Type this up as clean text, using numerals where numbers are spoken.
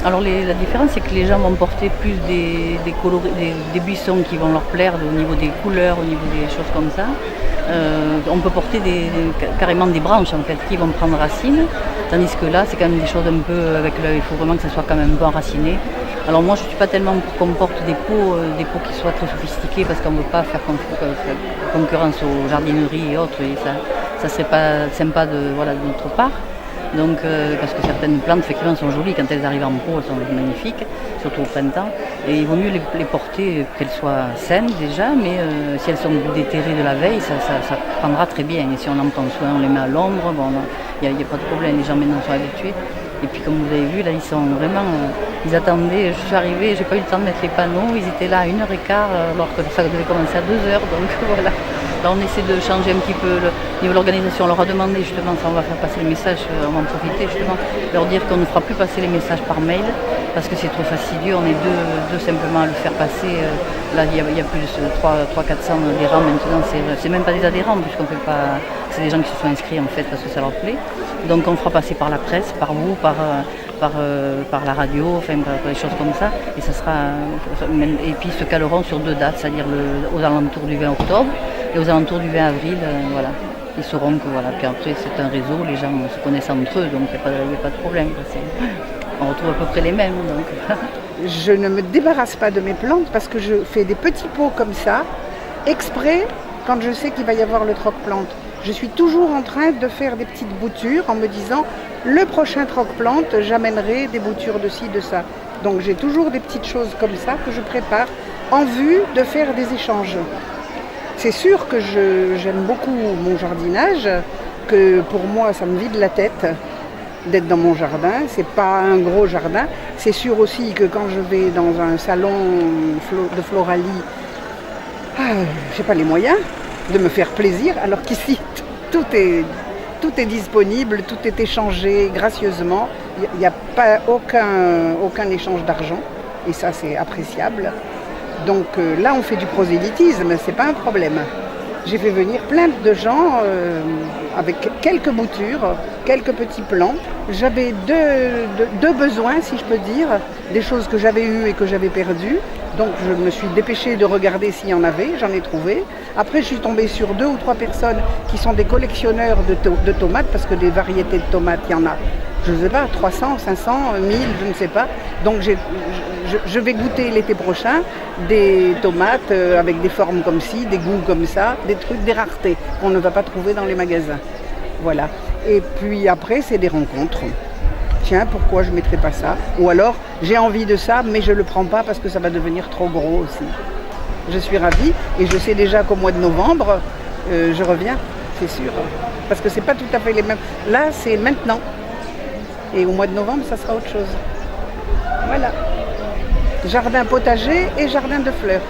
Alors la différence, c'est que les gens vont porter plus des buissons qui vont leur plaire au niveau des couleurs, au niveau des choses comme ça. On peut porter carrément des branches en fait qui vont prendre racine, tandis que là c'est quand même des choses un peu avec l'œil, il faut vraiment que ça soit quand même un peu enraciné. Alors moi je ne suis pas tellement pour qu'on porte des pots qui soient très sophistiqués parce qu'on ne veut pas faire concurrence aux jardineries et autres et ça serait pas sympa de notre part. Donc, parce que certaines plantes effectivement sont jolies, quand elles arrivent en pot, elles sont magnifiques, surtout au printemps. Et il vaut mieux les porter, qu'elles soient saines déjà, mais si elles sont déterrées de la veille, ça prendra très bien. Et si on en prend soin, on les met à l'ombre, bon, il n'y a pas de problème, les gens maintenant sont habitués. Et puis comme vous avez vu, là ils sont vraiment, ils attendaient, je suis arrivée, j'ai pas eu le temps de mettre les panneaux, ils étaient là à 1h15 alors que ça devait commencer à 2h, donc voilà. Là on essaie de changer un petit peu le niveau de l'organisation, on leur a demandé justement, ça on va faire passer les messages, on va en profiter justement, leur dire qu'on ne fera plus passer les messages par mail, parce que c'est trop fastidieux, on est deux simplement à le faire passer, là il y a plus de 300-400 adhérents maintenant, c'est même pas des adhérents puisqu'on fait pas, c'est des gens qui se sont inscrits en fait parce que ça leur plaît. Donc on fera passer par la presse, par vous, par la radio, enfin par des choses comme ça. Et ça sera et puis ils se caleront sur 2 dates, c'est-à-dire aux alentours du 20 octobre et aux alentours du 20 avril. Voilà. Ils sauront que voilà. Puis après c'est un réseau, les gens se connaissent entre eux, donc il n'y a pas de problème. On retrouve à peu près les mêmes. Donc. Je ne me débarrasse pas de mes plantes parce que je fais des petits pots comme ça, exprès quand je sais qu'il va y avoir le troc-plante. Je suis toujours en train de faire des petites boutures en me disant le prochain troc-plante, j'amènerai des boutures de ci, de ça. Donc j'ai toujours des petites choses comme ça que je prépare en vue de faire des échanges. C'est sûr que j'aime beaucoup mon jardinage, que pour moi ça me vide la tête d'être dans mon jardin. C'est pas un gros jardin. C'est sûr aussi que quand je vais dans un salon de floralie, j'ai pas les moyens de me faire plaisir, alors qu'ici tout est disponible, tout est échangé gracieusement. Il n'y a pas aucun échange d'argent et ça c'est appréciable. Donc là on fait du prosélytisme, c'est pas un problème. J'ai fait venir plein de gens avec quelques boutures, quelques petits plants. J'avais deux besoins, si je peux dire, des choses que j'avais eues et que j'avais perdues. Donc je me suis dépêchée de regarder s'il y en avait, j'en ai trouvé. Après je suis tombée sur 2 ou 3 personnes qui sont des collectionneurs de tomates, parce que des variétés de tomates, il y en a, je ne sais pas, 300, 500, 1000, je ne sais pas. Donc je vais goûter l'été prochain des tomates avec des formes comme ci, des goûts comme ça, des trucs, des raretés qu'on ne va pas trouver dans les magasins. Voilà. Et puis après c'est des rencontres. Tiens, pourquoi je ne mettrais pas ça? Ou alors, j'ai envie de ça, mais je ne le prends pas parce que ça va devenir trop gros aussi. Je suis ravie et je sais déjà qu'au mois de novembre, je reviens, c'est sûr. Parce que ce n'est pas tout à fait les mêmes. Là, c'est maintenant. Et au mois de novembre, ça sera autre chose. Voilà. Jardin potager et jardin de fleurs.